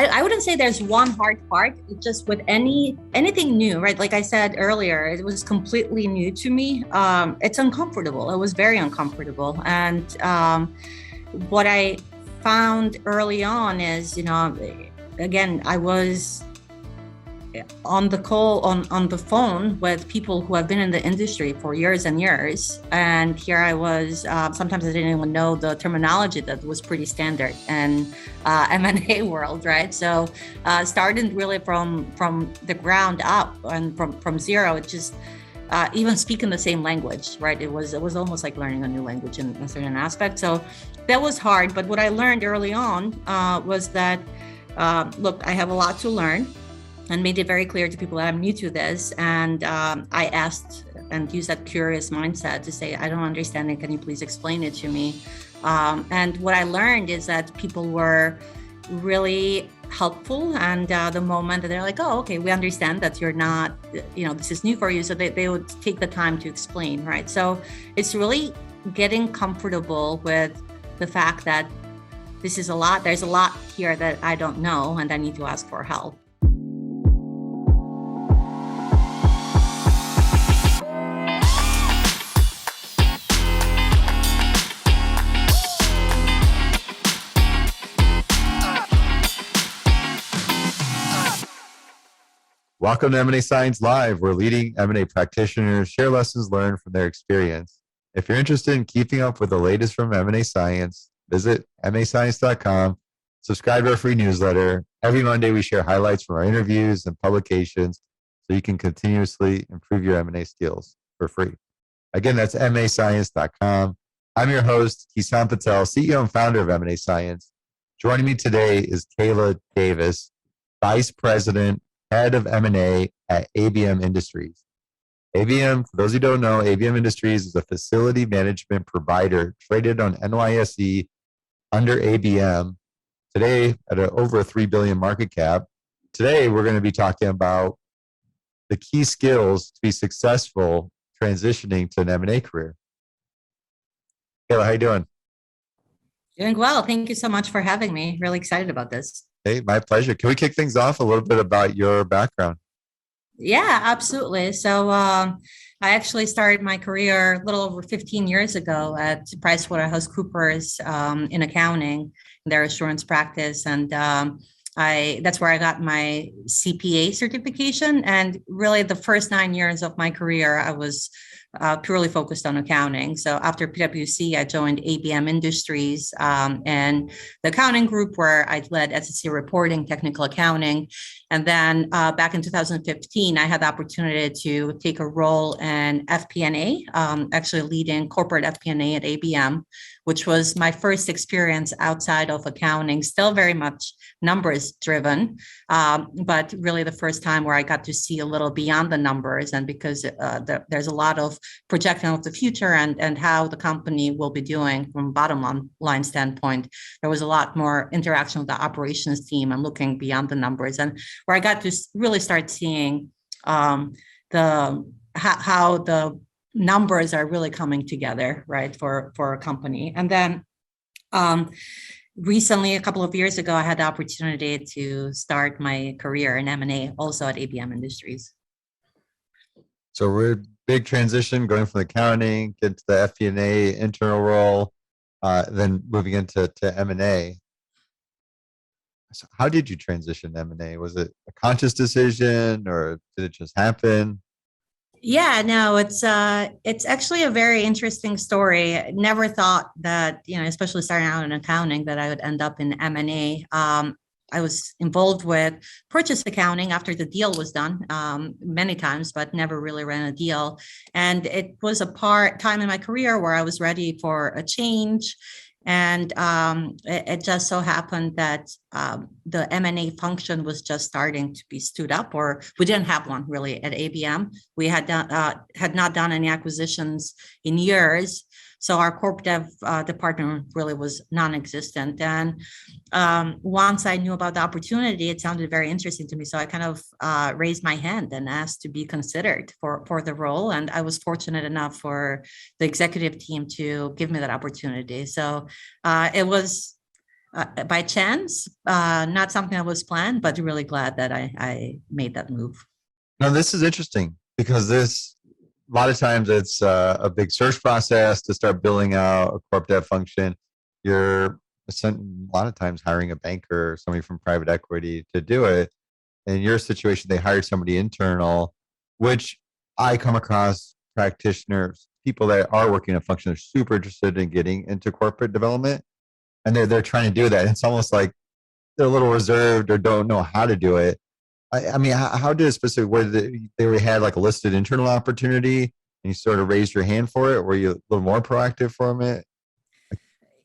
I wouldn't say there's one hard part. It's just with anything new, right? Like I said earlier, it was completely new to me. It's uncomfortable. It was very uncomfortable. And what I found early on is, again, I was on the call on the phone with people who have been in the industry for years and years, and here I was. Sometimes I didn't even know the terminology that was pretty standard in M&A world, right? So started really from the ground up and from zero. It just even speaking the same language, right? It was almost like learning a new language in a certain aspect. So that was hard. But what I learned early on was that look, I have a lot to learn. And made it very clear to people that I'm new to this. And I asked and used that curious mindset to say, I don't understand it. Can you please explain it to me? And what I learned is that people were really helpful. And the moment that they're like, oh, okay, we understand that you're not, this is new for you. So they would take the time to explain, right? So it's really getting comfortable with the fact that this is a lot. There's a lot here that I don't know, and I need to ask for help. Welcome to M&A Science Live, where leading M&A practitioners share lessons learned from their experience. If you're interested in keeping up with the latest from M&A Science, visit mascience.com, subscribe to our free newsletter. Every Monday, we share highlights from our interviews and publications so you can continuously improve your M&A skills for free. Again, that's mascience.com. I'm your host, Kison Patel, CEO and founder of M&A Science. Joining me today is Kayla Davis, Vice President, Head of M&A at ABM Industries. ABM, for those who don't know, ABM Industries is a facility management provider traded on NYSE under ABM. Today, at over a $3 billion market cap. Today, we're going to be talking about the key skills to be successful transitioning to an M&A career. Kayla, how you doing? Doing well. Thank you so much for having me. Really excited about this. Hey, my pleasure. Can we kick things off a little bit about your background? Yeah, absolutely. So I actually started my career a little over 15 years ago at PricewaterhouseCoopers in accounting, their assurance practice. And that's where I got my CPA certification. And really the first 9 years of my career, I was purely focused on accounting. So after PwC, I joined ABM Industries and the accounting group where I led SEC reporting, technical accounting. And then back in 2015, I had the opportunity to take a role in FP&A, actually leading corporate FP&A at ABM, which was my first experience outside of accounting, still very much numbers driven, but really the first time where I got to see a little beyond the numbers. And because there's a lot of projecting of the future and how the company will be doing from bottom line standpoint, there was a lot more interaction with the operations team and looking beyond the numbers, and where I got to really start seeing how the numbers are really coming together, right, for a company. And then recently, a couple of years ago, I had the opportunity to start my career in M&A also at ABM Industries. So we're big transition going from accounting, get to the FP&A internal role, then moving into M&A. So how did you transition to M&A? Was it a conscious decision or did it just happen? Yeah, no, it's actually a very interesting story. I never thought that, especially starting out in accounting, that I would end up in M&A. I was involved with purchase accounting after the deal was done many times, but never really ran a deal. And it was a time in my career where I was ready for a change. And it just so happened that the M&A function was just starting to be stood up, or we didn't have one really at ABM. We had not done any acquisitions in years. So our corp dev department really was non-existent. And once I knew about the opportunity, it sounded very interesting to me. So I kind of raised my hand and asked to be considered for the role. And I was fortunate enough for the executive team to give me that opportunity. So it was by chance, not something that was planned, but really glad that I made that move. Now, this is interesting because a lot of times it's a big search process to start building out a corp dev function. You're a lot of times hiring a banker or somebody from private equity to do it. In your situation, they hired somebody internal, which I come across practitioners, people that are working a function, they're super interested in getting into corporate development, and they're trying to do that. And it's almost like they're a little reserved or don't know how to do it. I mean, how did it specifically, where they had like a listed internal opportunity and you sort of raised your hand for it? Were you a little more proactive from it?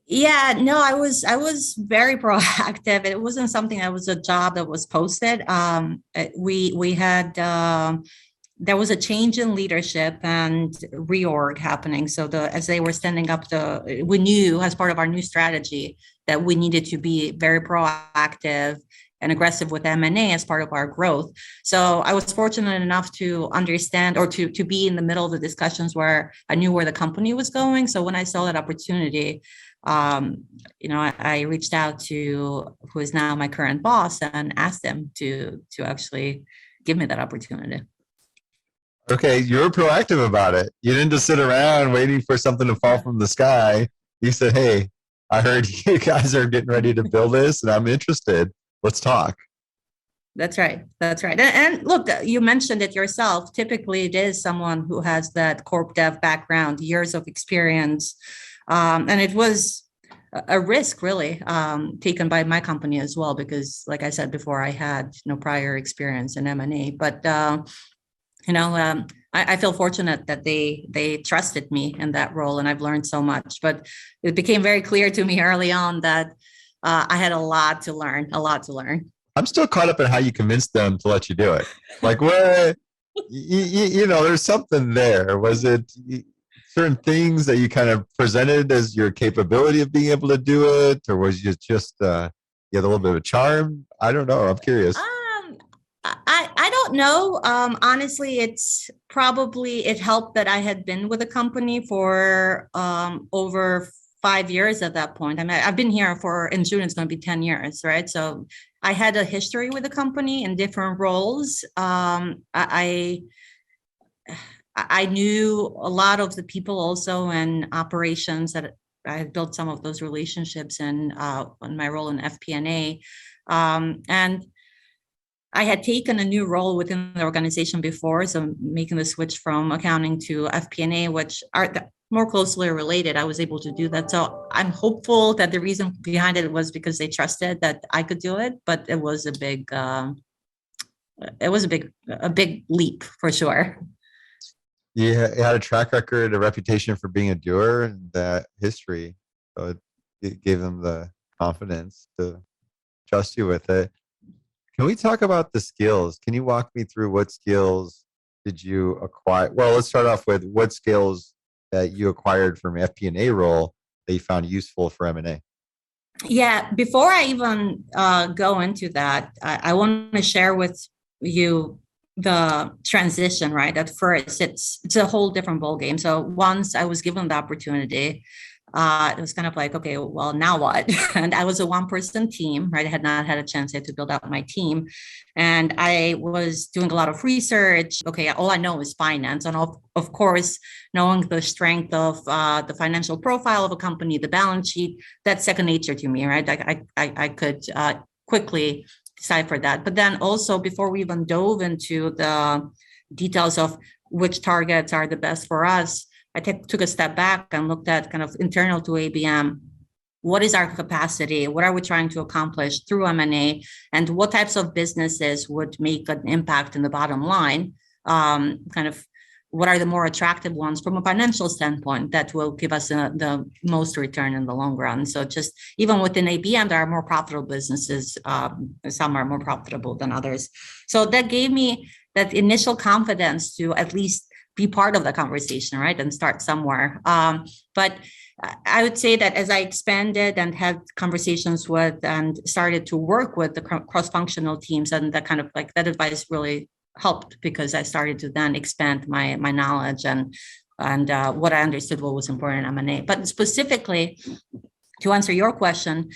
Yeah, no, I was very proactive. It wasn't something that was a job that was posted. We had there was a change in leadership and reorg happening. So as they were standing up, we knew as part of our new strategy that we needed to be very proactive and aggressive with M&A as part of our growth. So I was fortunate enough to understand or to be in the middle of the discussions where I knew where the company was going. So when I saw that opportunity, I reached out to who is now my current boss and asked him to actually give me that opportunity. Okay, you were proactive about it. You didn't just sit around waiting for something to fall from the sky. You said, "Hey, I heard you guys are getting ready to build this, and I'm interested. Let's talk." That's right. That's right. And look, you mentioned it yourself. Typically, it is someone who has that corp dev background, years of experience. And it was a risk really taken by my company as well, because like I said before, I had no prior experience in M&A. But, I feel fortunate that they trusted me in that role, and I've learned so much. But it became very clear to me early on that I had a lot to learn. I'm still caught up in how you convinced them to let you do it. Like, what? There's something there. Was it certain things that you kind of presented as your capability of being able to do it, or was you just you had a little bit of a charm? I don't know. I'm curious. I don't know. Honestly, it helped that I had been with the company for over 5 years at that point. I mean, I've been here in June, it's going to be 10 years, right? So I had a history with the company in different roles. I knew a lot of the people also in operations that I had built some of those relationships in my role in FP&A. And I had taken a new role within the organization before, so making the switch from accounting to FP&A, which are more closely related. I was able to do that. So I'm hopeful that the reason behind it was because they trusted that I could do it, but it was a big leap for sure. You had a track record, a reputation for being a doer, and that history. So it gave them the confidence to trust you with it. Can we talk about the skills? Can you walk me through what skills did you acquire? Well, let's start off with what skills that you acquired from FP&A role that you found useful for M&A. Yeah, before I even go into that, I want to share with you the transition, right? At first, it's a whole different ballgame. So once I was given the opportunity, it was kind of like, okay, well, now what? And I was a one-person team, right? I had not had a chance yet to build out my team. And I was doing a lot of research. Okay, all I know is finance. And of course, knowing the strength of the financial profile of a company, the balance sheet, that's second nature to me, right? I could quickly decipher that. But then also, before we even dove into the details of which targets are the best for us, I took a step back and looked at kind of internal to ABM. What is our capacity? What are we trying to accomplish through M&A? And what types of businesses would make an impact in the bottom line? Kind of what are the more attractive ones from a financial standpoint that will give us the most return in the long run? So just even within ABM, there are more profitable businesses. Some are more profitable than others. So that gave me that initial confidence to at least be part of the conversation, right? And start somewhere. But I would say that as I expanded and had conversations with and started to work with the cross-functional teams, and that kind of like that advice really helped because I started to then expand my knowledge and what I understood what was important in M&A. But specifically to answer your question,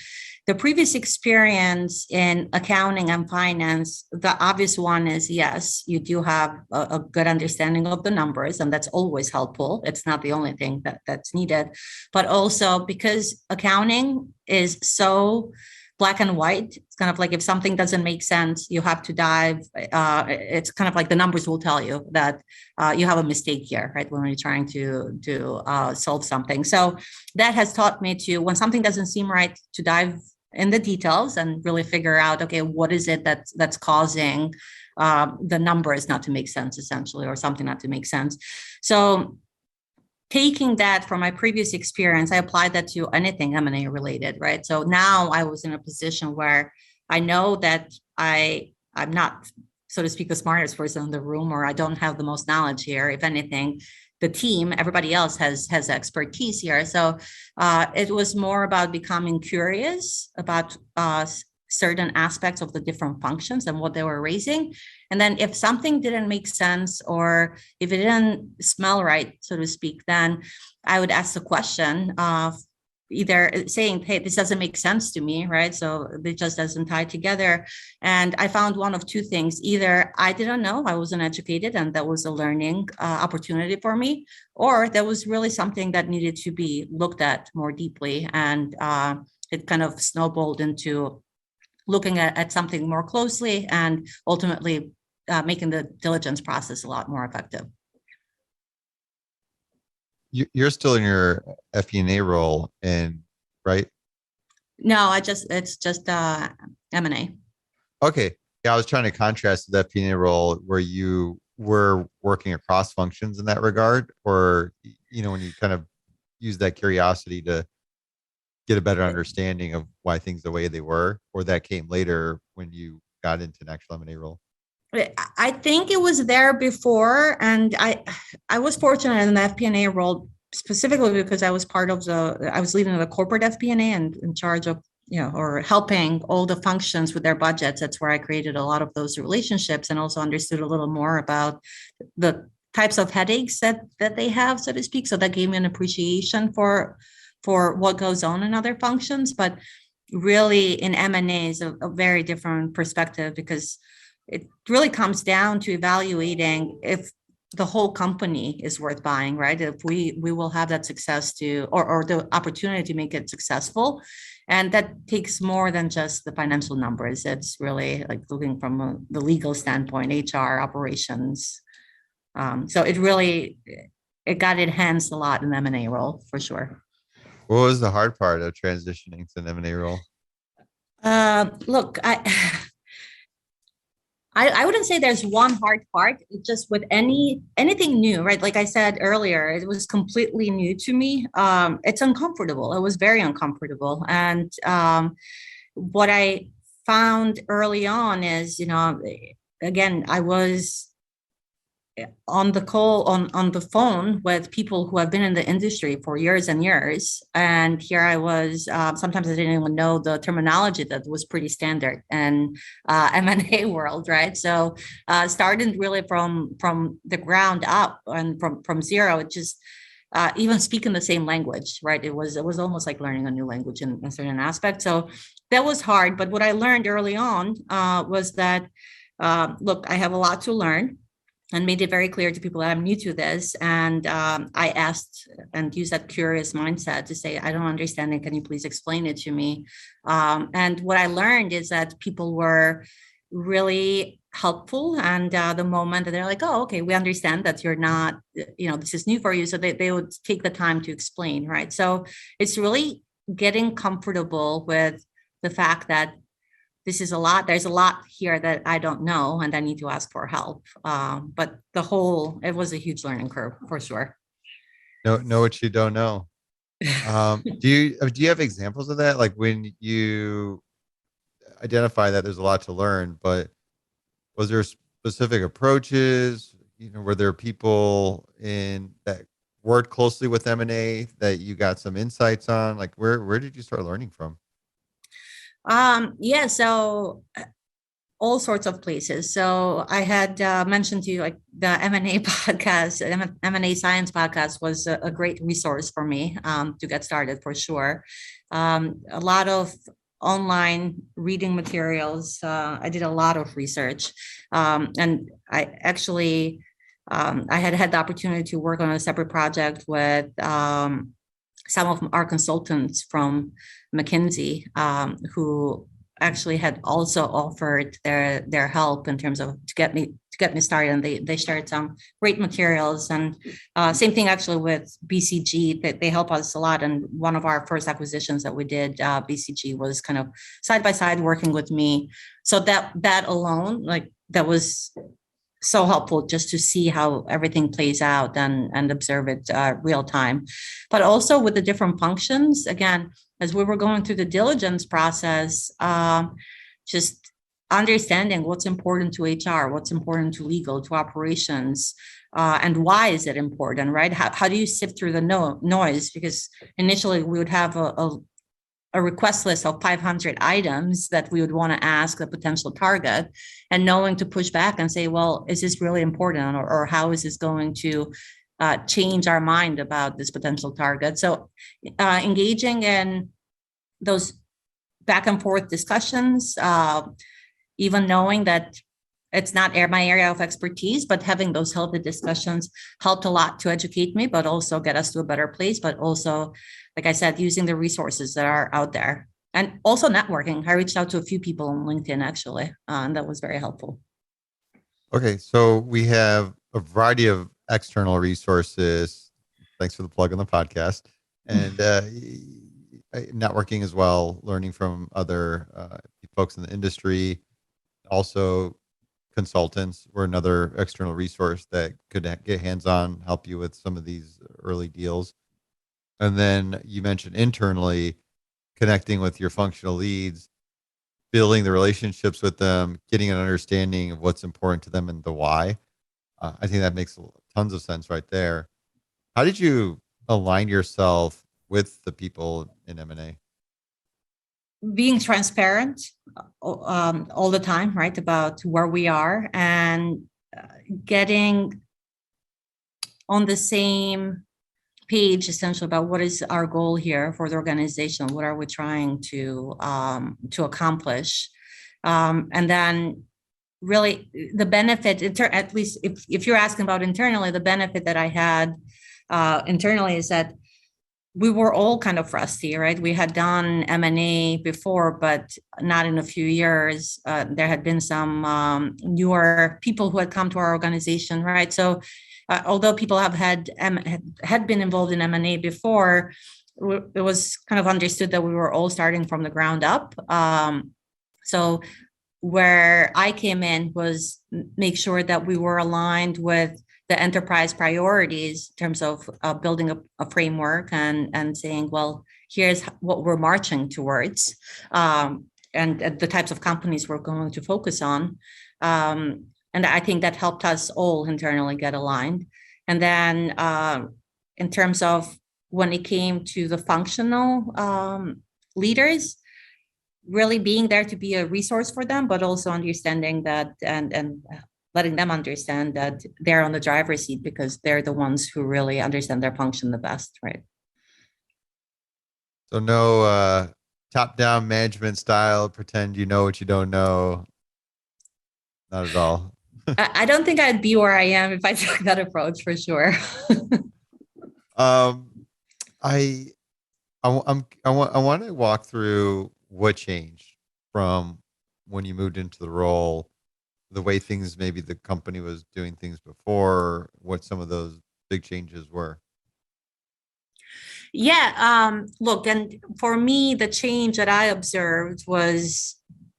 the previous experience in accounting and finance, the obvious one is yes, you do have a good understanding of the numbers, and that's always helpful. It's not the only thing that's needed, but also because accounting is so black and white. It's kind of like if something doesn't make sense, you have to dive. It's kind of like the numbers will tell you that you have a mistake here, right? When you're trying to solve something. So that has taught me to, when something doesn't seem right, to dive in the details and really figure out, okay, what is it that's causing the numbers not to make sense, essentially, or something not to make sense. So taking that from my previous experience, I applied that to anything M&A related, right? So now I was in a position where I know that I'm not, so to speak, the smartest person in the room, or I don't have the most knowledge here. If anything, the team, everybody else has expertise here. So it was more about becoming curious about certain aspects of the different functions and what they were raising. And then if something didn't make sense, or if it didn't smell right, so to speak, then I would ask the question of either saying, hey, this doesn't make sense to me, right? So it just doesn't tie together. And I found one of two things. Either I didn't know, I wasn't educated, and that was a learning opportunity for me, or there was really something that needed to be looked at more deeply. And it kind of snowballed into looking at something more closely and ultimately making the diligence process a lot more effective. You're still in your FP&A role, right? No, it's just M&A. Okay. Yeah, I was trying to contrast the FP&A role where you were working across functions in that regard, or, when you kind of use that curiosity to get a better understanding of why things the way they were, or that came later when you got into an actual M&A role. I think it was there before, and I was fortunate in the FP&A role specifically because I was leading the corporate FP&A and in charge of, or helping all the functions with their budgets. That's where I created a lot of those relationships and also understood a little more about the types of headaches that they have, so to speak. So that gave me an appreciation for what goes on in other functions. But really in M&A is a very different perspective, because it really comes down to evaluating if the whole company is worth buying, right? If we will have that success or the opportunity to make it successful. And that takes more than just the financial numbers. It's really like looking from the legal standpoint, HR, operations. So it got enhanced a lot in the M&A role, for sure. What was the hard part of transitioning to an M&A role? Look, I wouldn't say there's one hard part. It's just with anything new, right? Like I said earlier, it was completely new to me. It's uncomfortable. It was very uncomfortable. And what I found early on is, again, I was on the phone with people who have been in the industry for years and years. And here I was, sometimes I didn't even know the terminology that was pretty standard in M&A world, right? So started really from the ground up and from zero. It just even speaking the same language, right? It was almost like learning a new language in a certain aspect. So that was hard. But what I learned early on was that, look, I have a lot to learn, and made it very clear to people that I'm new to this. And I asked and used that curious mindset to say, I don't understand it. Can you please explain it to me? And what I learned is that people were really helpful. And the moment that they're like, oh, okay, we understand that you're not, this is new for you. So they would take the time to explain, right? So it's really getting comfortable with the fact that there's a lot here that I don't know, and I need to ask for help. But it was a huge learning curve for sure. Know what you don't know. Do you have examples of that? Like when you identify that there's a lot to learn, but was there specific approaches? Were there people that worked closely with M&A that you got some insights on? Like where did you start learning from? Yeah. So all sorts of places. So I had mentioned to you, like the M&A podcast, M&A Science Podcast was a great resource for me to get started for sure. A lot of online reading materials. I did a lot of research, and I actually I had the opportunity to work on a separate project with some of our consultants from McKinsey, who actually had also offered their help in terms of to get me started, and they shared some great materials. And same thing actually with BCG, that they help us a lot. And one of our first acquisitions that we did, BCG, was kind of side by side working with me. So that alone, like, that was so helpful just to see how everything plays out and observe it real time. But also with the different functions, again, as we were going through the diligence process, just understanding what's important to HR, what's important to legal, to operations, and why is it important, right? How do you sift through the noise? Because initially we would have a request list of 500 items that we would want to ask a potential target, and knowing to push back and say, well, is this really important, or how is this going to change our mind about this potential target? So engaging in those back and forth discussions, even knowing that it's not my area of expertise, but having those healthy discussions helped a lot to educate me, but also get us to a better place. But also, like I said, using the resources that are out there, and also networking. I reached out to a few people on LinkedIn, actually, and that was very helpful. Okay, so we have a variety of external resources. Thanks for the plug on the podcast. And networking as well, learning from other folks in the industry. Also, consultants were another external resource that could get hands-on, help you with some of these early deals. And then you mentioned internally connecting with your functional leads, building the relationships with them, getting an understanding of what's important to them and the why. I think that makes tons of sense right there. How did you align yourself with the people in M&A? Being transparent all the time, right, about where we are, and getting on the same page essentially about what is our goal here for the organization, what are we trying to accomplish, and then really the benefit, at least if you're asking about internally, the benefit that I had internally is that we were all kind of rusty, right? We had done M&A before, but not in a few years. There had been some newer people who had come to our organization, right? So although people had been involved in M&A before, it was kind of understood that we were all starting from the ground up. So where I came in was make sure that we were aligned with the enterprise priorities in terms of building a framework and saying, well, here's what we're marching towards, and the types of companies we're going to focus on. And I think that helped us all internally get aligned. And then in terms of when it came to the functional leaders, really being there to be a resource for them, but also understanding that and letting them understand that they're on the driver's seat because they're the ones who really understand their function the best, right? So no top-down management style, pretend you know what you don't know. Not at all. I don't think I'd be where I am if I took that approach, for sure. I want to walk through what changed from when you moved into the role, the way things, maybe the company was doing things before, what some of those big changes were. Yeah. Look, and for me, the change that I observed was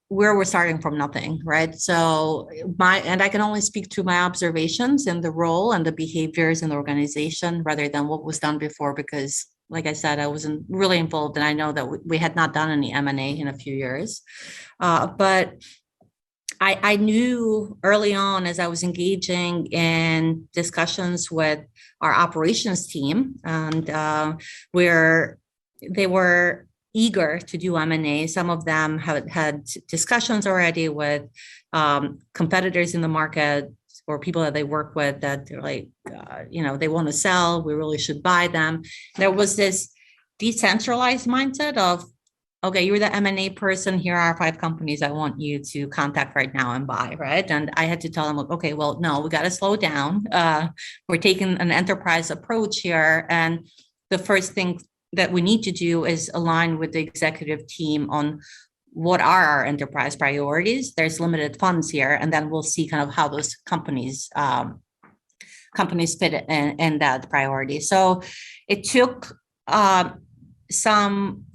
where we're starting from nothing, right? So and I can only speak to my observations in the role and the behaviors in the organization rather than what was done before, because like I said, I wasn't really involved, and I know that we had not done any M&A in a few years. But I knew early on, as I was engaging in discussions with our operations team, and where they were, eager to do M&A. Some of them have had discussions already with competitors in the market or people that they work with that they're like, they want to sell. We really should buy them. There was this decentralized mindset of, okay, you're the M&A person. Here are 5 companies I want you to contact right now and buy, right? And I had to tell them, okay, well, no, we got to slow down. We're taking an enterprise approach here. And the first thing that we need to do is align with the executive team on what are our enterprise priorities. There's limited funds here, and then we'll see kind of how those companies fit in that priority. So it took a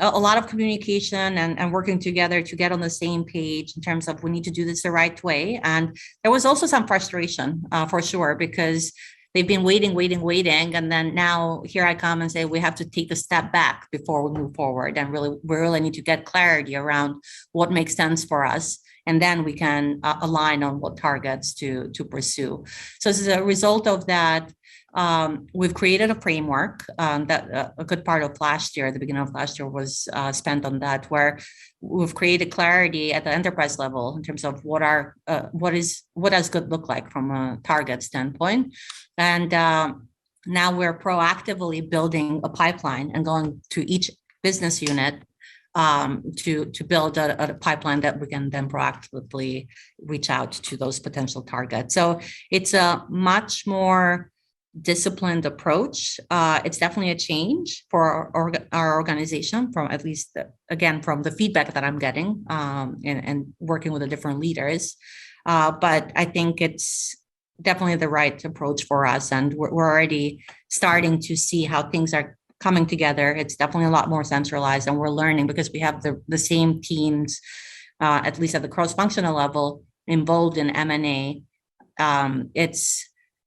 lot of communication and working together to get on the same page in terms of we need to do this the right way. And there was also some frustration for sure, because they've been waiting. And then now here I come and say, we have to take a step back before we move forward. And we really need to get clarity around what makes sense for us. And then we can align on what targets to pursue. So as a result of that, we've created a framework that a good part of last year, the beginning of last year, was spent on that, where we've created clarity at the enterprise level in terms of what does good look like from a target standpoint. And now we're proactively building a pipeline and going to each business unit to build a pipeline that we can then proactively reach out to those potential targets. So it's a much more disciplined approach. It's definitely a change for our organization, from at least, again, from the feedback that I'm getting and working with the different leaders. But I think it's definitely the right approach for us. And we're already starting to see how things are coming together. It's definitely a lot more centralized, and we're learning because we have the same teams, at least at the cross-functional level, involved in M&A.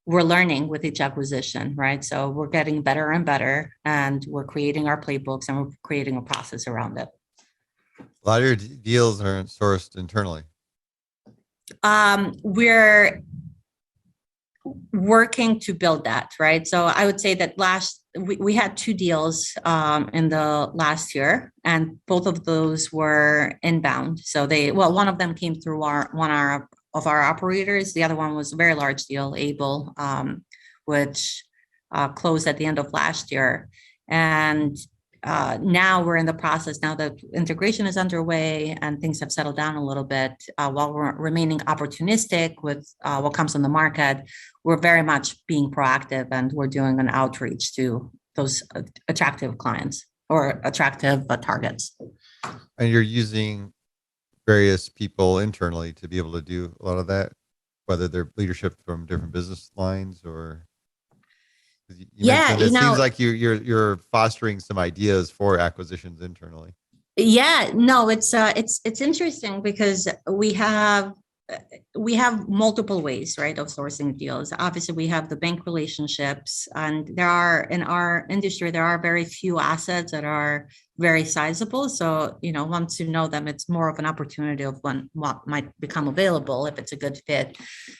We're learning with each acquisition, right? So we're getting better and better, and we're creating our playbooks, and we're creating a process around it. A lot of your deals are sourced internally. We're working to build that, right? So I would say that we had 2 deals in the last year, and both of those were inbound. So one of them came through one of our operators. The other one was a very large deal, Able, which closed at the end of last year. And now we're in the process, now that integration is underway and things have settled down a little bit, while we're remaining opportunistic with what comes on the market, we're very much being proactive, and we're doing an outreach to those attractive clients or attractive targets. And you're using various people internally to be able to do a lot of that, whether they're leadership from different business lines or. It seems like you're fostering some ideas for acquisitions internally. Yeah, no, it's interesting because we have multiple ways, right, of sourcing deals. Obviously, we have the bank relationships, and in our industry, there are very few assets that are very sizable. So, once you know them, it's more of an opportunity of what might become available if it's a good fit.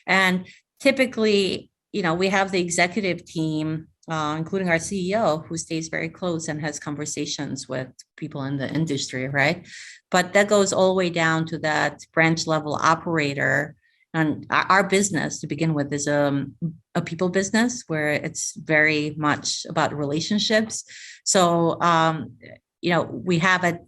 And typically, we have the executive team, including our CEO, who stays very close and has conversations with people in the industry, right? But that goes all the way down to that branch level operator. And our business, to begin with, is a people business where it's very much about relationships. So, we have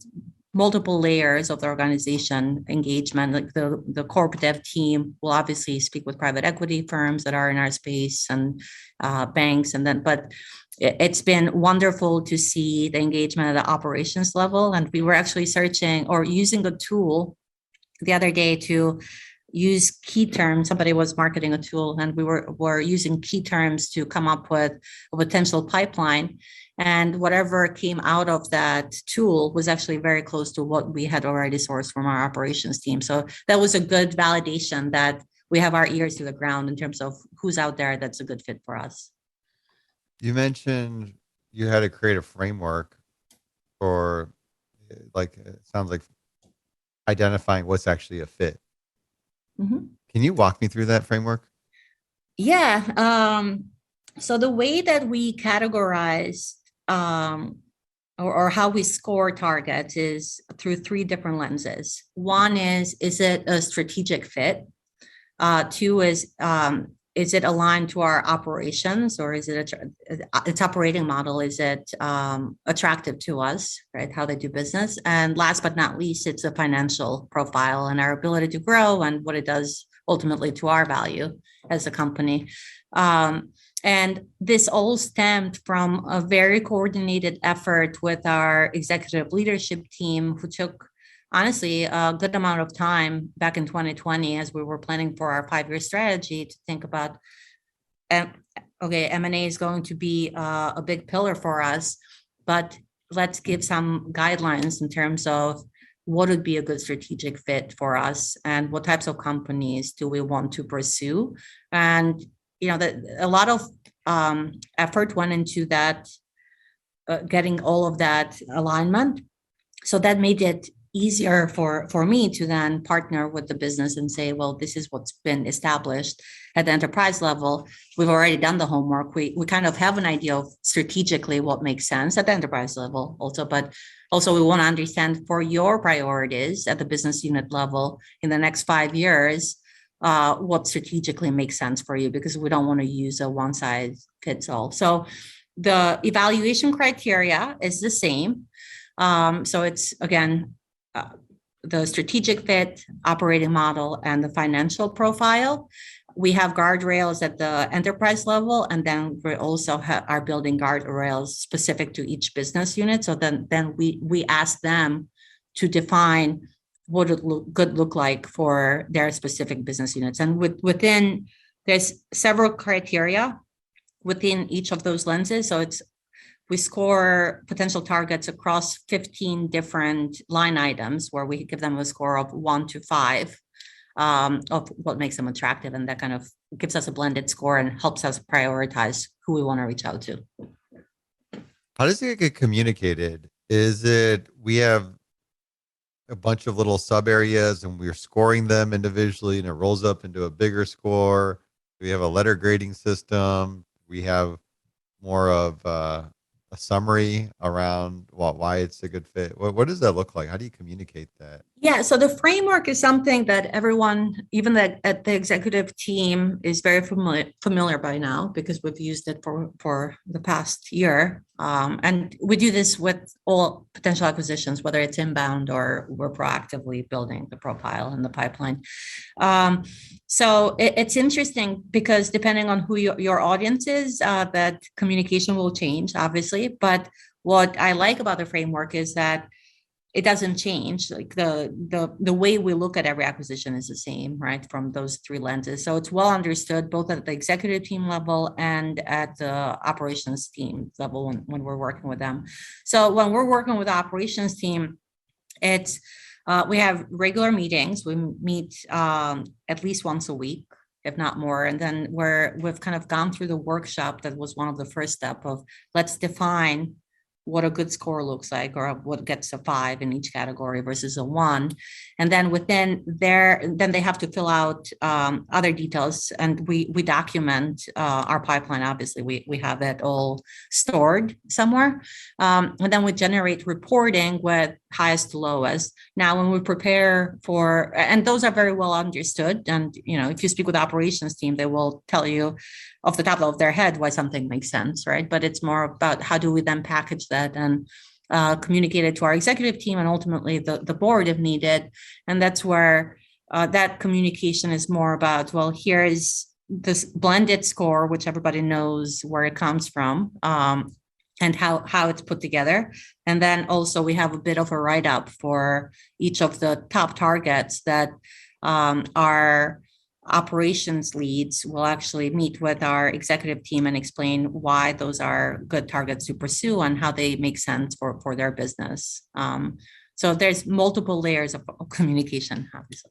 multiple layers of the organization engagement. Like the corp dev team will obviously speak with private equity firms that are in our space and banks, but it's been wonderful to see the engagement at the operations level. And we were actually searching or using a tool the other day to use key terms. Somebody was marketing a tool, and we were using key terms to come up with a potential pipeline. And whatever came out of that tool was actually very close to what we had already sourced from our operations team. So that was a good validation that we have our ears to the ground in terms of who's out there that's a good fit for us. You mentioned you had to create a framework for, it sounds like identifying what's actually a fit. Mm-hmm. Can you walk me through that framework? Yeah. So the way that we categorize or how we score targets is through three different lenses. One is it a strategic fit? Two is it aligned to our operations, or is it its operating model? Is it attractive to us, right? How they do business. And last but not least, it's a financial profile and our ability to grow and what it does ultimately to our value as a company. And this all stemmed from a very coordinated effort with our executive leadership team, who took, honestly, a good amount of time back in 2020 as we were planning for our 5-year strategy to think about, okay, M&A is going to be a big pillar for us, but let's give some guidelines in terms of what would be a good strategic fit for us and what types of companies do we want to pursue. And a lot of effort went into that, getting all of that alignment. So that made it easier for me to then partner with the business and say, well, this is what's been established at the enterprise level. We've already done the homework. We kind of have an idea of strategically what makes sense at the enterprise level also, but also we want to understand for your priorities at the business unit level in the next 5 years, what strategically makes sense for you, because we don't want to use a one size fits all. So the evaluation criteria is the same. So it's, again, the strategic fit, operating model, and the financial profile. We have guardrails at the enterprise level, and then we also are building guardrails specific to each business unit. So then we ask them to define what it could look like for their specific business units. And within, there's several criteria within each of those lenses. So we score potential targets across 15 different line items where we give them a score of 1 to 5 of what makes them attractive. And that kind of gives us a blended score and helps us prioritize who we want to reach out to. How does it get communicated? Is it, we have a bunch of little sub areas and we're scoring them individually and it rolls up into a bigger score? We have a letter grading system. We have more of a summary around why it's a good fit. What does that look like? How do you communicate that? Yeah, so the framework is something that everyone, even at the executive team, is very familiar by now, because we've used it for the past year. And we do this with all potential acquisitions, whether it's inbound or we're proactively building the profile in the pipeline. So it's interesting because depending on who your audience is, that communication will change, obviously. But what I like about the framework is that it doesn't change. Like the way we look at every acquisition is the same, right? From those three lenses. So it's well understood both at the executive team level and at the operations team level when we're working with them. So when we're working with the operations team, it's we have regular meetings. We meet at least once a week, if not more. And then we've kind of gone through the workshop that was one of the first step of let's define what a good score looks like, or what gets a 5 in each category versus a 1. And then within there, then they have to fill out other details, and we document our pipeline. Obviously, we have it all stored somewhere. And then we generate reporting with highest to lowest. Now, when we prepare for, and those are very well understood. And, if you speak with the operations team, they will tell you off the top of their head why something makes sense, right? But it's more about how do we then package that and communicate it to our executive team and ultimately the board if needed. And that's where that communication is more about, well, here is this blended score, which everybody knows where it comes from, and how it's put together. And then also we have a bit of a write-up for each of the top targets that our operations leads will actually meet with our executive team and explain why those are good targets to pursue and how they make sense for their business. So there's multiple layers of communication, obviously.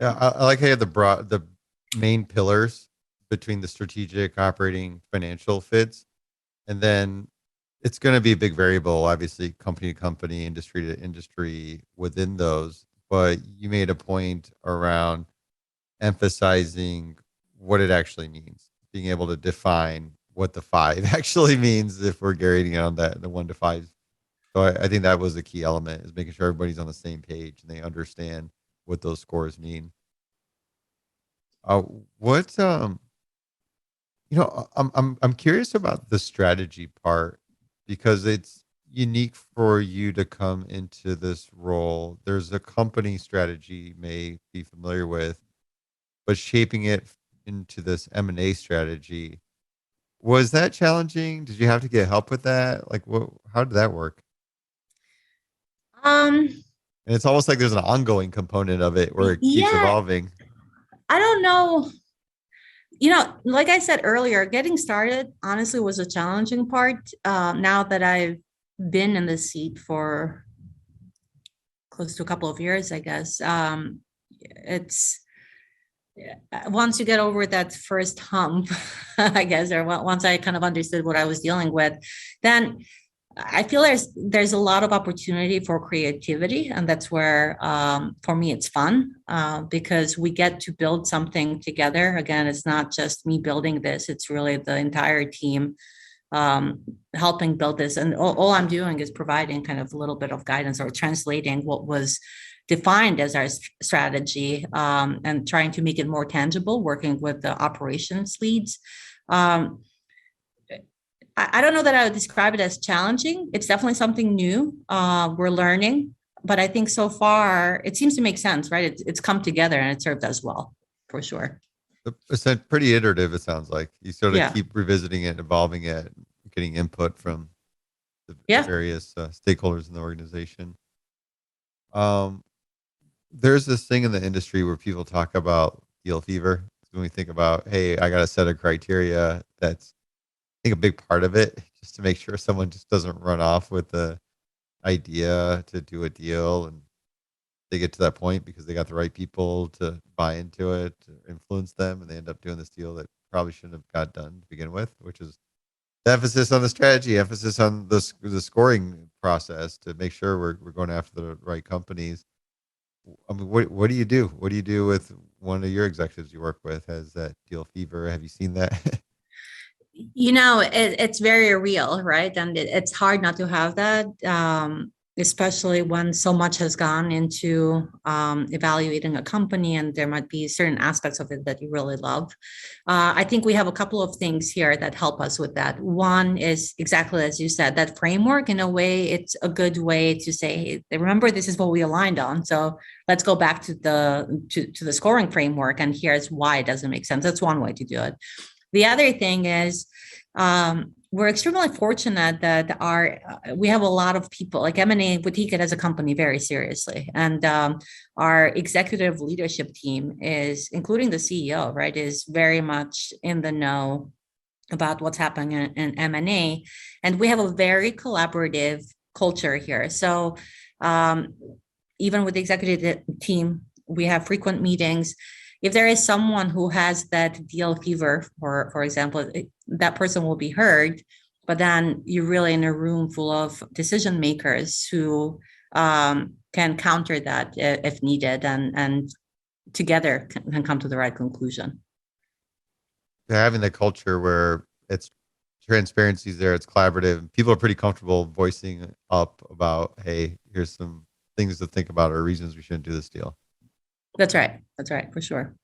Yeah, I like how you have the main pillars between the strategic, operating, financial fits, and then it's going to be a big variable, obviously, company to company, industry to industry within those. But you made a point around emphasizing what it actually means, being able to define what the 5 actually means if we're grading on that the 1 to 5 So I think that was the key element, is making sure everybody's on the same page and they understand what those scores mean. Uh, what I'm curious about the strategy part, because it's unique for you to come into this role. There's a company strategy you may be familiar with, but shaping it into this M&A strategy, was that challenging? Did you have to get help with that? Like, how did that work? Um, And it's almost like there's an ongoing component of it where it keeps yeah, evolving. I don't know. Like I said earlier, getting started honestly was a challenging part. Now that I've been in the seat for close to a couple of years, I guess, it's once you get over that first hump, I guess, or once I kind of understood what I was dealing with, then I feel there's a lot of opportunity for creativity, and that's where, for me, it's fun, because we get to build something together. Again, it's not just me building this; it's really the entire team helping build this, and all I'm doing is providing kind of a little bit of guidance or translating what was defined as our strategy, and trying to make it more tangible, working with the operations leads. Um, I don't know that I would describe it as challenging. It's definitely something new. We're learning, but I think so far it seems to make sense, right? It's come together and it served us well, for sure. It's pretty iterative, it sounds like. You sort of Yeah. keep revisiting it, evolving it, getting input from the Yeah. various stakeholders in the organization. Um, there's this thing in the industry where people talk about deal fever. When we think about, hey, I got a set of criteria, that's, I think, a big part of it, just to make sure someone just doesn't run off with the idea to do a deal, and they get to that point because they got the right people to buy into it, to influence them, and they end up doing this deal that probably shouldn't have got done to begin with, which is the emphasis on the strategy, emphasis on the scoring process to make sure we're going after the right companies. I mean, what do you do? What do you do with one of your executives you work with? Has that deal fever? Have you seen that? It's very real, right? And it's hard not to have that, especially when so much has gone into evaluating a company, and there might be certain aspects of it that you really love. I think we have a couple of things here that help us with that. One is exactly as you said, that framework. In a way, it's a good way to say, hey, remember, this is what we aligned on. So let's go back to the scoring framework, and here's why it doesn't make sense. That's one way to do it. The other thing is, we're extremely fortunate that we have a lot of people like M&A. We take it as a company very seriously, and our executive leadership team is, including the CEO, right, is very much in the know about what's happening in M&A, and we have a very collaborative culture here. So even with the executive team, we have frequent meetings. If there is someone who has that deal fever, for example, that person will be heard, but then you're really in a room full of decision makers who can counter that if needed, and together can come to the right conclusion. Having the culture where it's transparency is there, it's collaborative, and people are pretty comfortable voicing up about, hey, here's some things to think about or reasons we shouldn't do this deal. That's right. That's right, for sure.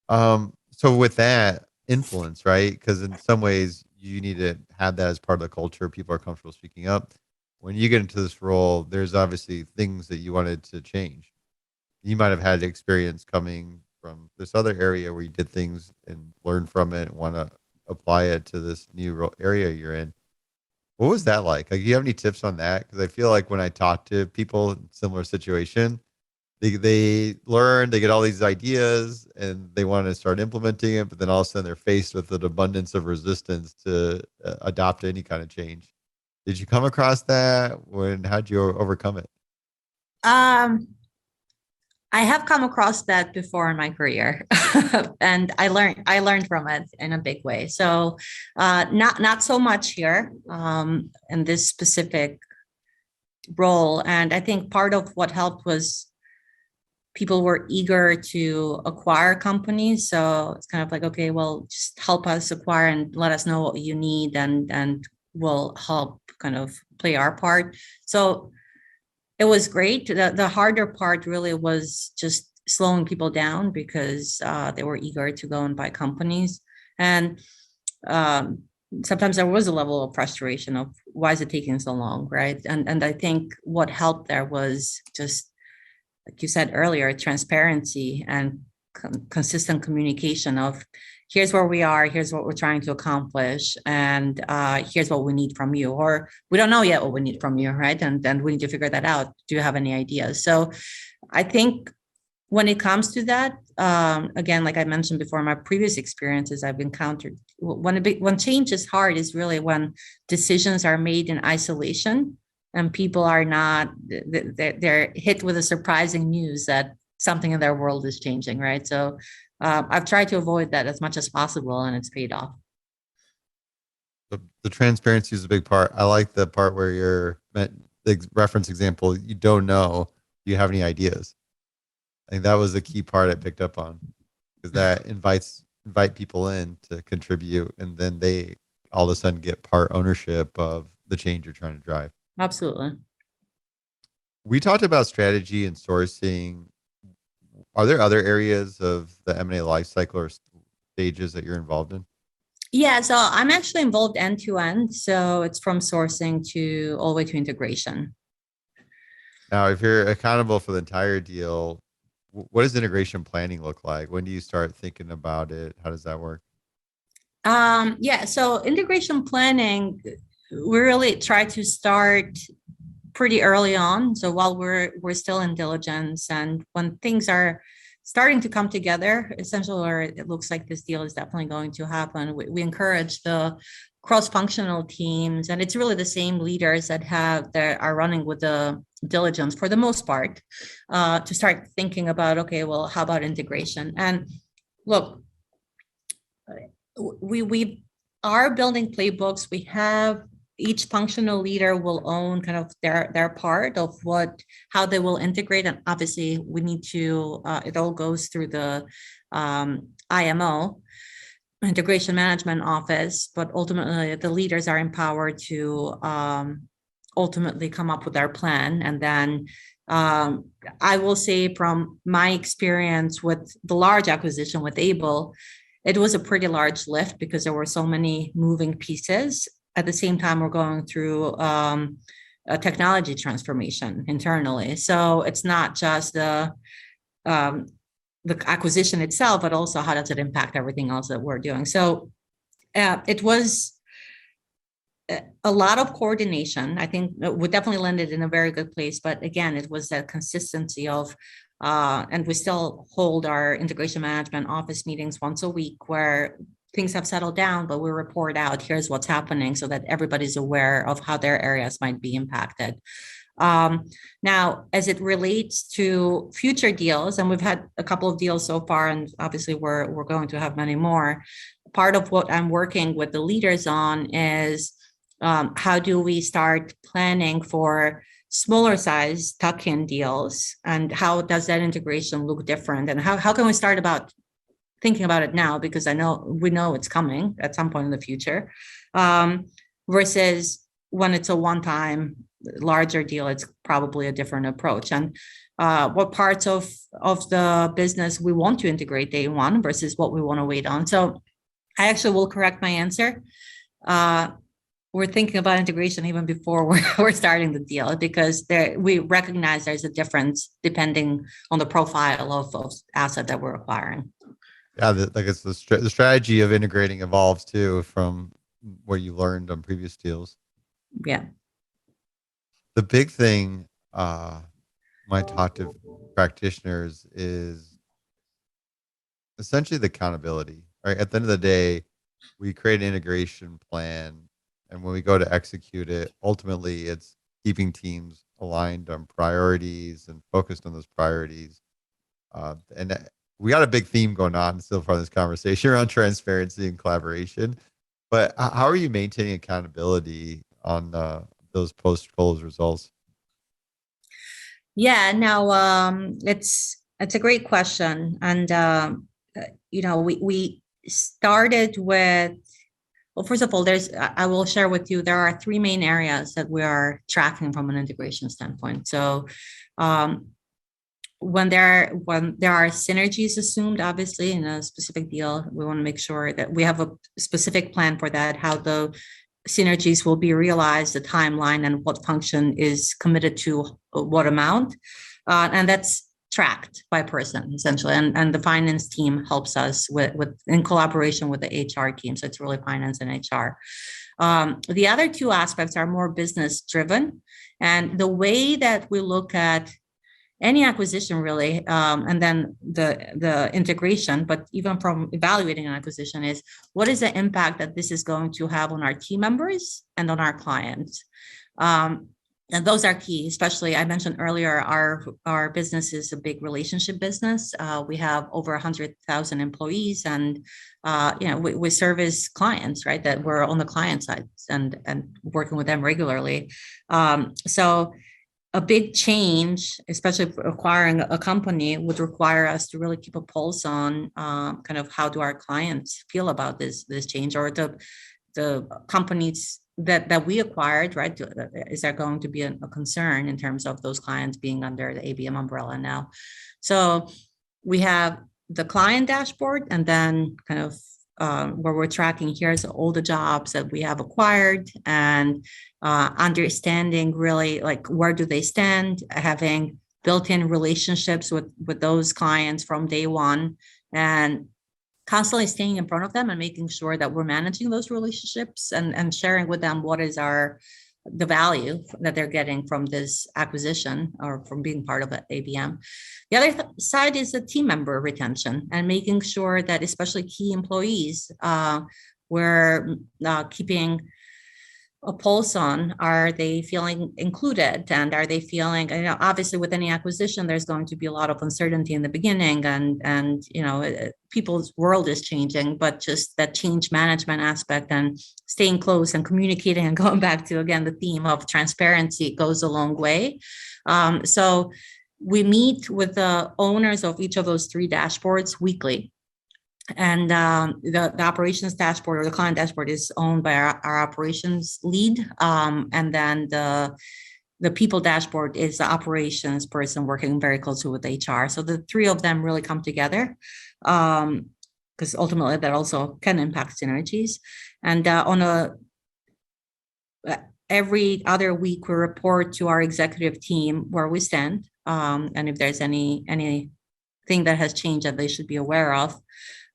So with that influence, right? Because in some ways you need to have that as part of the culture. People are comfortable speaking up. When you get into this role, there's obviously things that you wanted to change. You might have had experience coming from this other area where you did things and learned from it and want to apply it to this new area you're in. What was that like? Like, do you have any tips on that? Because I feel like when I talk to people in similar situation, they learn, they get all these ideas, and they want to start implementing it, but then all of a sudden they're faced with an abundance of resistance to adopt any kind of change. Did you come across that? How'd you overcome it? Um, I have come across that before in my career, and I learned from it in a big way. So, not so much here, in this specific role. And I think part of what helped was people were eager to acquire companies. So it's kind of like, okay, well, just help us acquire and let us know what you need, and will help kind of play our part. So it was great. The harder part really was just slowing people down because they were eager to go and buy companies. And um, sometimes there was a level of frustration of why is it taking so long, right? And I think what helped there was just, like you said earlier, transparency and consistent communication of here's where we are, here's what we're trying to accomplish, and here's what we need from you, or we don't know yet what we need from you, right? And then we need to figure that out. Do you have any ideas? So I think when it comes to that, again, like I mentioned before, my previous experiences I've encountered, when change is hard is really when decisions are made in isolation and people are not, they're hit with a surprising news that something in their world is changing, right? So I've tried to avoid that as much as possible, and it's paid off. The transparency is a big part. I like the part where the reference example, you don't know, do you have any ideas? I think that was the key part I picked up on, because that invite people in to contribute, and then they all of a sudden get part ownership of the change you're trying to drive. Absolutely. We talked about strategy and sourcing. Are there other areas of the M&A life cycle or stages that you're involved in? Yeah, so I'm actually involved end to end. So it's from sourcing to all the way to integration. Now, if you're accountable for the entire deal, what does integration planning look like? When do you start thinking about it? How does that work? Yeah, so integration planning, we really try to start pretty early on. So while we're still in diligence, and when things are starting to come together, essentially, or it looks like this deal is definitely going to happen, we encourage the cross-functional teams, and it's really the same leaders that are running with the diligence for the most part, to start thinking about, okay, well, how about integration? And look, we are building playbooks. We have each functional leader will own kind of their part of how they will integrate, and obviously we need to it all goes through the IMO, integration management office, but ultimately the leaders are empowered to ultimately come up with their plan. And then I will say from my experience with the large acquisition with Able, it was a pretty large lift because there were so many moving pieces. At the same time, we're going through a technology transformation internally. So it's not just the acquisition itself, but also how does it impact everything else that we're doing. So it was a lot of coordination. I think we definitely landed in a very good place. But again, it was that consistency of, and we still hold our integration management office meetings once a week where things have settled down, but we report out, here's what's happening, so that everybody's aware of how their areas might be impacted. Now, as it relates to future deals, and we've had a couple of deals so far, and obviously we're going to have many more. Part of what I'm working with the leaders on is how do we start planning for smaller size tuck-in deals, and how does that integration look different, and how can we start about thinking about it now, because we know it's coming at some point in the future, versus when it's a one-time larger deal, it's probably a different approach. And what parts of the business we want to integrate day one versus what we want to wait on. So I actually will correct my answer. We're thinking about integration even before we're starting the deal, because we recognize there's a difference depending on the profile of asset that we're acquiring. Yeah, the strategy of integrating evolves too from what you learned on previous deals. Yeah. The big thing when I talk to practitioners is essentially the accountability. Right, at the end of the day, we create an integration plan, and when we go to execute it, ultimately it's keeping teams aligned on priorities and focused on those priorities. And we got a big theme going on so far in this conversation around transparency and collaboration. But how are you maintaining accountability on those post-close results? Yeah, now it's a great question, and we started with Well, first of all, I will share with you, there are three main areas that we are tracking from an integration standpoint. So um, when there are synergies assumed, obviously in a specific deal, we want to make sure that we have a specific plan for that, how the synergies will be realized, the timeline, and what function is committed to what amount. And that's tracked by person essentially. And the finance team helps us with in collaboration with the HR team. So it's really finance and HR. The other two aspects are more business driven. And the way that we look at any acquisition really, and then the integration, but even from evaluating an acquisition is what is the impact that this is going to have on our team members and on our clients. And those are key, especially I mentioned earlier, our business is a big relationship business. We have over 100,000 employees, and we service clients, right? That we're on the client side and working with them regularly. So a big change, especially acquiring a company, would require us to really keep a pulse on kind of how do our clients feel about this change, or the companies that we acquired, right? Is there going to be a concern in terms of those clients being under the ABM umbrella now? So we have the client dashboard, and then kind of where we're tracking here's all the jobs that we have acquired, and understanding really like where do they stand, having built-in relationships with those clients from day one, and constantly staying in front of them and making sure that we're managing those relationships and sharing with them what is the value that they're getting from this acquisition or from being part of ABM. The other side is the team member retention and making sure that especially key employees, we're keeping a pulse on, are they feeling included, and are they feeling, obviously with any acquisition, there's going to be a lot of uncertainty in the beginning, and people's world is changing, but just that change management aspect and staying close and communicating and going back to, again, the theme of transparency goes a long way. So we meet with the owners of each of those three dashboards weekly. And the operations dashboard or the client dashboard is owned by our operations lead. And then the people dashboard is the operations person working very closely with HR. So the three of them really come together because ultimately that also can impact synergies. And every other week, we report to our executive team where we stand, and if there's anything that has changed that they should be aware of.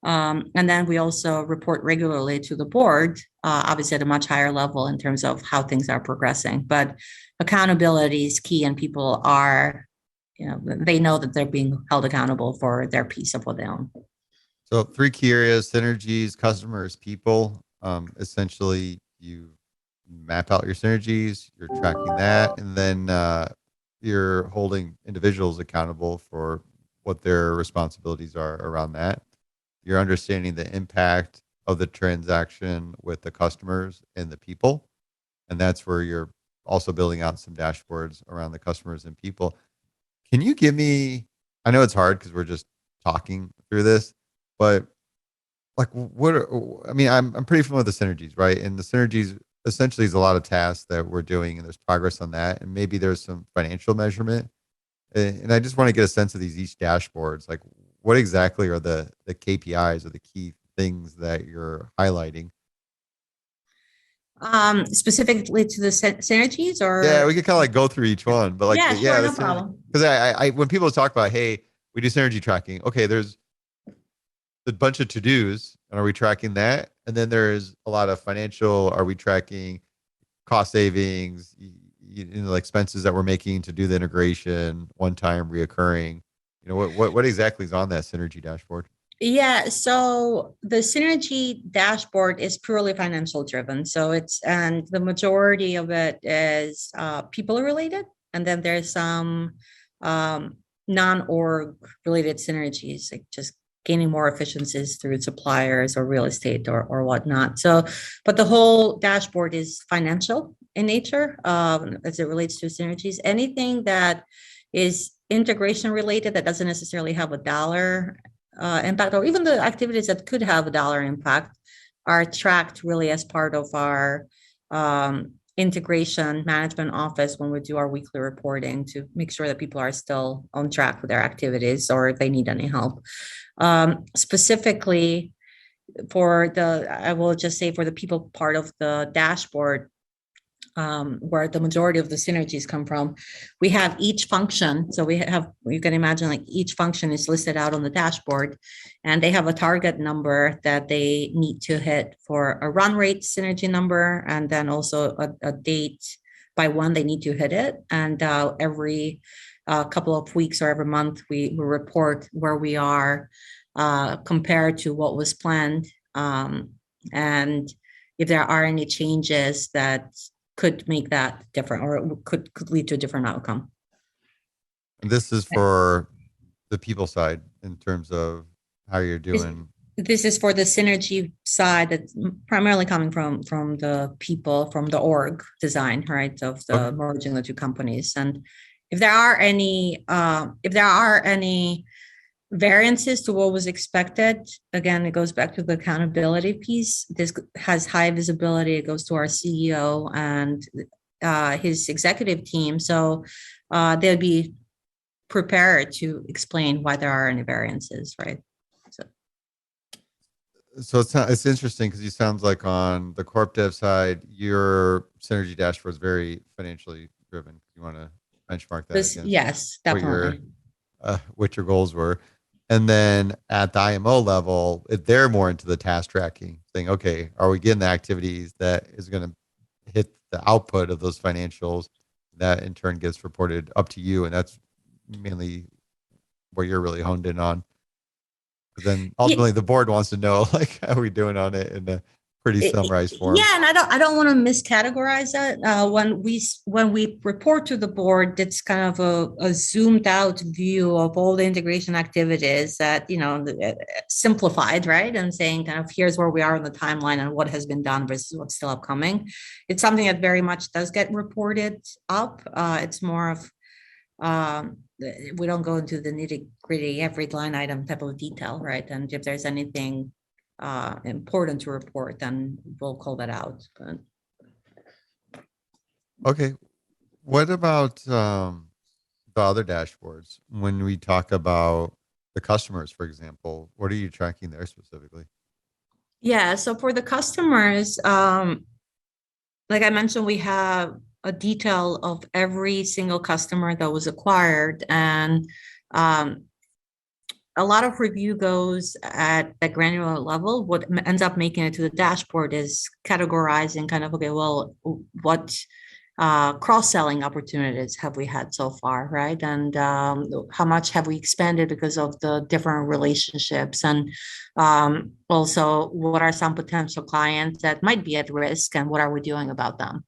And then we also report regularly to the board, obviously at a much higher level in terms of how things are progressing. But accountability is key, and people are, they know that they're being held accountable for their piece of what they own. So 3 key areas: synergies, customers, people. Essentially, you map out your synergies, you're tracking that, and then you're holding individuals accountable for what their responsibilities are around that. You're understanding the impact of the transaction with the customers and the people. And that's where you're also building out some dashboards around the customers and people. Can you give me, I know it's hard because we're just talking through this, but like I'm pretty familiar with the synergies, right? And the synergies essentially is a lot of tasks that we're doing, and there's progress on that. And maybe there's some financial measurement. And I just want to get a sense of each dashboards. Like, what exactly are the KPIs or the key things that you're highlighting? Specifically to the synergies, or yeah, we could kind of like go through each one, but like sure, no problem. Because I when people talk about, hey, we do synergy tracking, okay, there's a bunch of to-dos, and are we tracking that? And then there's a lot of financial, are we tracking cost savings, expenses that we're making to do the integration, one time reoccurring? What exactly is on that synergy dashboard? Yeah, so the synergy dashboard is purely financial driven. So and the majority of it is people related. And then there's some non-org related synergies, like just gaining more efficiencies through suppliers or real estate or whatnot. So, but the whole dashboard is financial in nature as it relates to synergies. Anything that is integration related that doesn't necessarily have a dollar impact, or even the activities that could have a dollar impact, are tracked really as part of our integration management office when we do our weekly reporting to make sure that people are still on track with their activities or if they need any help. Specifically I will just say for the people part of the dashboard, where the majority of the synergies come from, we have each function. So you can imagine like each function is listed out on the dashboard and they have a target number that they need to hit for a run rate synergy number. And then also a date by when they need to hit it. And every couple of weeks or every month, we report where we are compared to what was planned. And if there are any changes that could make that different or could lead to a different outcome. And this is for the people side in terms of how you're doing. This is for the synergy side that's primarily coming from the people, from the org design, right, of the merging the two companies. And if there are any variances to what was expected, again, it goes back to the accountability piece. This has high visibility. It goes to our CEO and his executive team. So they'll be prepared to explain why there are any variances, right? So it's interesting because you sounds like on the corp dev side, your synergy dashboard is very financially driven. You want to benchmark that against yes, definitely. What your goals were. And then at the IMO level, they're more into the task tracking, saying, okay, are we getting the activities that is going to hit the output of those financials that in turn gets reported up to you? And that's mainly where you're really honed in on. But then ultimately the board wants to know, like, how are we doing on it in a pretty summarized form? Yeah, and I don't want to miscategorize that. When we report to the board, it's kind of a zoomed out view of all the integration activities that, simplified, right? And saying kind of here's where we are on the timeline and what has been done versus what's still upcoming. It's something that very much does get reported up. It's more of we don't go into the nitty gritty, every line item type of detail, right? And if there's anything important to report, then we'll call that out. But okay, what about the other dashboards? When we talk about the customers, for example, what are you tracking there specifically? Yeah, so for the customers, like I mentioned, we have a detail of every single customer that was acquired, and a lot of review goes at the granular level. What ends up making it to the dashboard is categorizing kind of, okay, well, what cross-selling opportunities have we had so far, right? And how much have we expanded because of the different relationships? And also, what are some potential clients that might be at risk and what are we doing about them?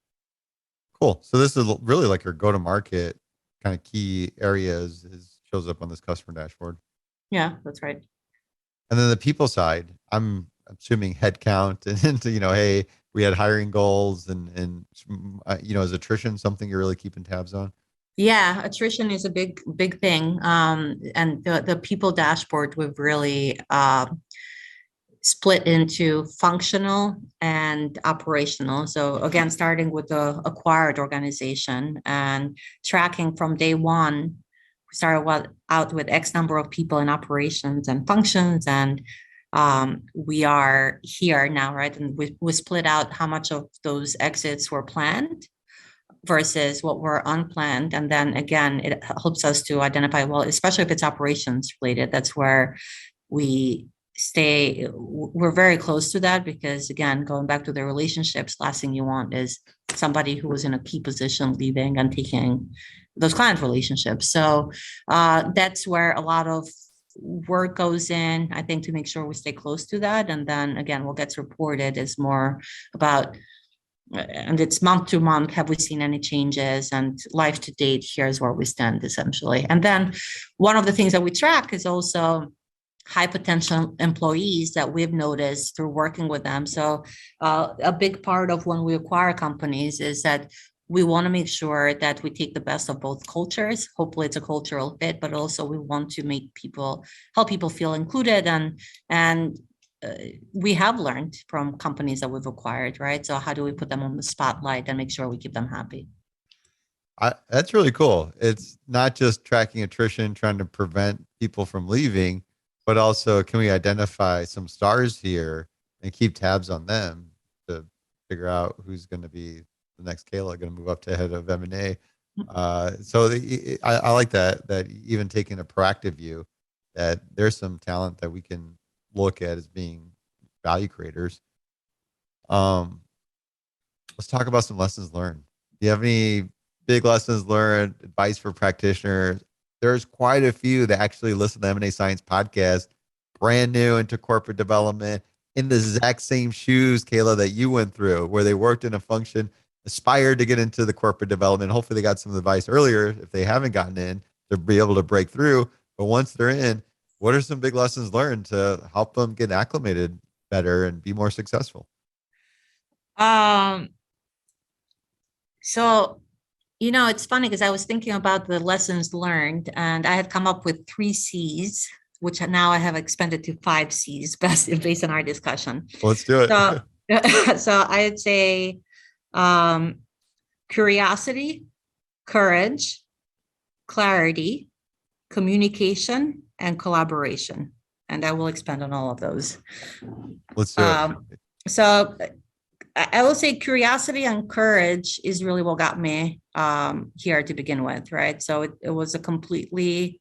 Cool. So this is really like your go-to-market kind of key areas shows up on this customer dashboard. Yeah, that's right. And then the people side, I'm assuming headcount and hey, we had hiring goals and is attrition something you're really keeping tabs on? Yeah, attrition is a big thing. And the people dashboard, we've really split into functional and operational. So again, starting with the acquired organization and tracking from day one, we started out with X number of people in operations and functions, and we are here now, right? And we split out how much of those exits were planned versus what were unplanned. And then again, it helps us to identify, well, especially if it's operations related, that's where we're very close to that, because again, going back to the relationships, last thing you want is somebody who was in a key position leaving and taking those client relationships. So that's where a lot of work goes in, I think, to make sure we stay close to that. And then again, what gets reported is more about, and it's month to month, have we seen any changes, and life to date, here's where we stand essentially. And then one of the things that we track is also high potential employees that we've noticed through working with them. So a big part of when we acquire companies is that we want to make sure that we take the best of both cultures. Hopefully it's a cultural fit, but also we want to help people feel included and we have learned from companies that we've acquired, right? So how do we put them on the spotlight and make sure we keep them happy? That's really cool. It's not just tracking attrition, trying to prevent people from leaving, but also can we identify some stars here and keep tabs on them to figure out who's going to be the next Kayla going to move up to head of M&A. I like that even taking a proactive view that there's some talent that we can look at as being value creators. Let's talk about some lessons learned. Do you have any big lessons learned, advice for practitioners? There's quite a few that actually listen to the M&A Science Podcast, brand new into corporate development, in the exact same shoes, Kayla, that you went through, where they worked in a function, aspired to get into the corporate development. Hopefully they got some advice earlier if they haven't gotten in to be able to break through. But once they're in, what are some big lessons learned to help them get acclimated better and be more successful? So, it's funny because I was thinking about the lessons learned, and I had come up with 3 C's, which now I have expanded to 5 C's based on our discussion. Let's do it. So, so I'd say curiosity, courage, clarity, communication, and collaboration. And I will expand on all of those. Let's do it. So I will say curiosity and courage is really what got me here to begin with, right? So it was a completely,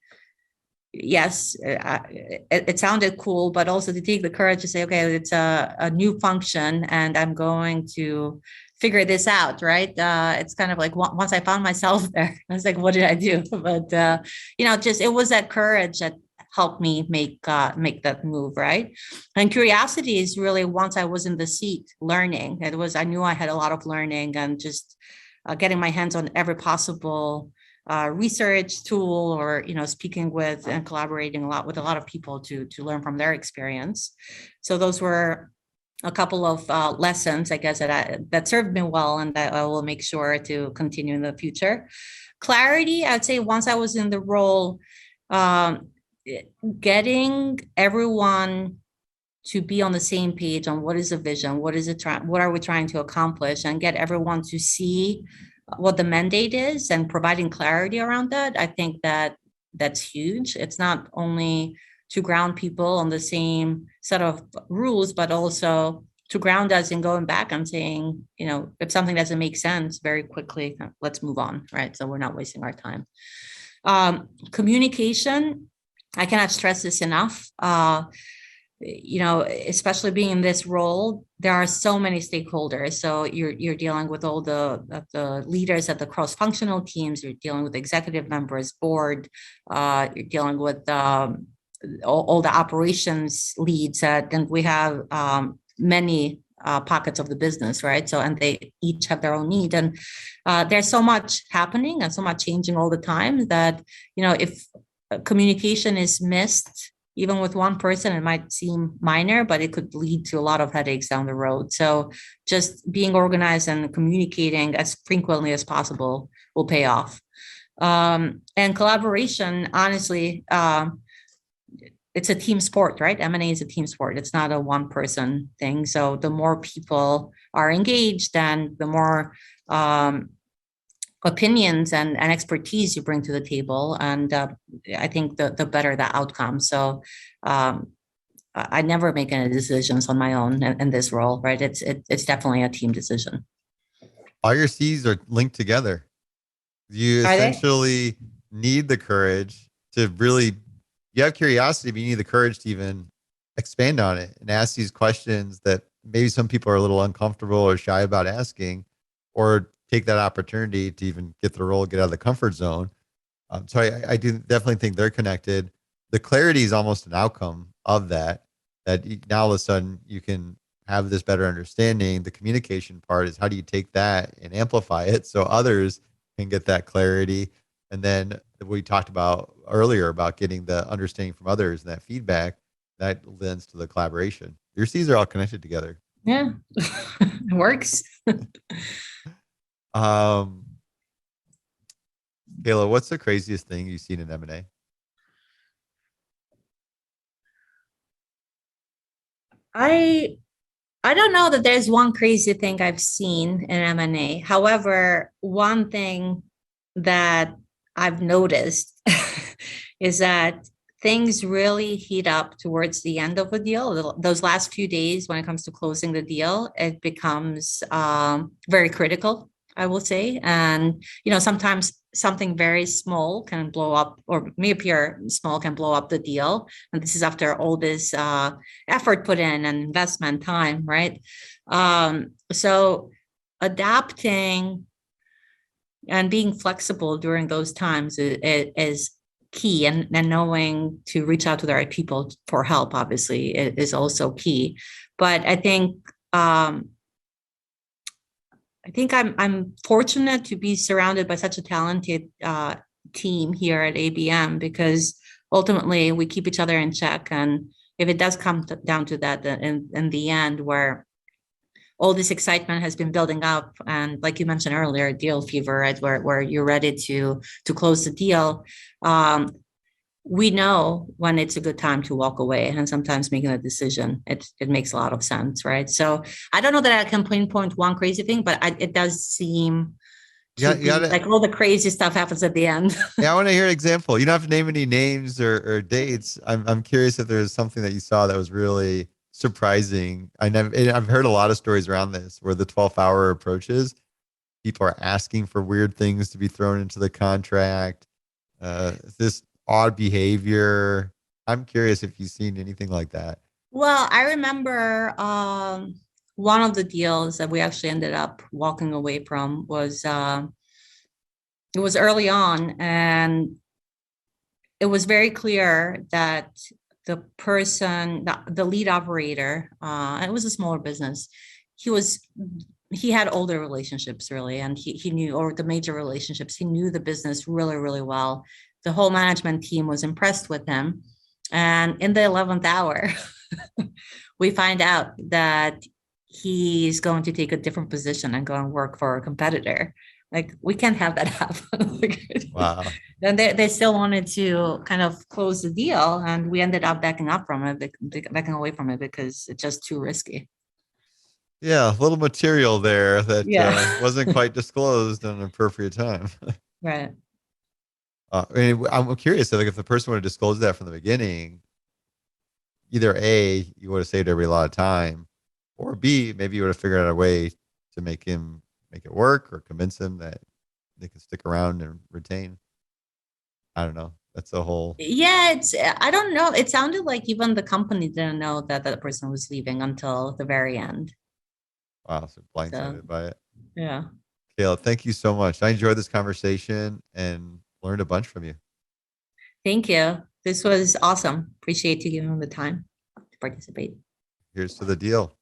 yes, it sounded cool, but also to take the courage to say, okay, it's a new function and I'm going to figure this out, right? It's kind of like once I found myself there, I was like, what did I do? But, just it was that courage that helped me make that move, right? And curiosity is really once I was in the seat learning. I knew I had a lot of learning and just getting my hands on every possible research tool, or speaking with and collaborating a lot with a lot of people to learn from their experience. So those were a couple of lessons, I guess, that served me well, and that I will make sure to continue in the future. Clarity, I'd say once I was in the role, getting everyone to be on the same page on what is the vision, what are we trying to accomplish, and get everyone to see what the mandate is and providing clarity around that. I think that's huge. It's not only to ground people on the same set of rules, but also to ground us in going back and saying, if something doesn't make sense, very quickly, let's move on, right? So we're not wasting our time. Communication, I cannot stress this enough. Especially being in this role, there are so many stakeholders. So you're dealing with all the leaders at the cross-functional teams. You're dealing with executive members, board. You're dealing with all the operations leads, and we have many pockets of the business, right? So, and they each have their own need, and there's so much happening and so much changing all the time that if communication is missed, even with one person, it might seem minor, but it could lead to a lot of headaches down the road. So just being organized and communicating as frequently as possible will pay off. And collaboration, honestly, it's a team sport, right? M&A is a team sport. It's not a one-person thing. So the more people are engaged, and the more opinions and expertise you bring to the table, and I think the better the outcome. So I never make any decisions on my own in this role, right? It's definitely a team decision. All your C's are linked together. You essentially need the courage to really, you have curiosity, but you need the courage to even expand on it and ask these questions that maybe some people are a little uncomfortable or shy about asking, or take that opportunity to even get the role, get out of the comfort zone. So I do definitely think they're connected. The clarity is almost an outcome of that now all of a sudden you can have this better understanding. The communication part is how do you take that and amplify it so others can get that clarity. And then we talked about earlier about getting the understanding from others and that feedback that lends to the collaboration. Your C's are all connected together. Yeah, it works. Kayla, what's the craziest thing you've seen in M&A? I I don't know that there's one crazy thing I've seen in M&A. However, one thing that I've noticed is that things really heat up towards the end of a deal. Those last few days, when it comes to closing the deal, it becomes very critical, I will say. And sometimes something very small can blow up, or may appear small, can blow up the deal. And this is after all this effort put in and investment time, right? So adapting and being flexible during those times is key, and knowing to reach out to the right people for help obviously is also key. But I think I'm fortunate to be surrounded by such a talented team here at ABM, because ultimately we keep each other in check. And if it does come down to that in the end, where all this excitement has been building up, and like you mentioned earlier, deal fever, right, where you're ready to close the deal, we know when it's a good time to walk away, and sometimes making a decision, it makes a lot of sense, right? So I don't know that I can pinpoint one crazy thing, but it does seem to be like all the crazy stuff happens at the end. Yeah, I want to hear an example. You don't have to name any names or dates. I'm curious if there's something that you saw that was really surprising. I've heard a lot of stories around this where the 12th hour approaches, people are asking for weird things to be thrown into the contract. This odd behavior. I'm curious if you've seen anything like that. Well, I remember one of the deals that we actually ended up walking away from was it was early on, and it was very clear that the lead operator, it was a smaller business. He had older relationships really, and he knew, or the major relationships, he knew the business really, really well. The whole management team was impressed with him. And in the 11th hour, we find out that he's going to take a different position and go and work for a competitor. Like, we can't have that happen. Wow. And they still wanted to kind of close the deal, and we ended up backing away from it because it's just too risky. Yeah, a little material there that Yeah. wasn't quite disclosed at an appropriate time. Right. I'm curious, like if the person would have disclosed that from the beginning, either A, you would have saved everybody a lot of time, or B, maybe you would have figured out a way to make it work or convince him that they can stick around and retain. I don't know. That's a whole. Yeah, I don't know. It sounded like even the company didn't know that that person was leaving until the very end. Wow, so So blindsided by it. yeah. Kayla, thank you so much. I enjoyed this conversation and learned a bunch from you. Thank you. This was awesome. Appreciate you giving me the time to participate. Here's to the deal.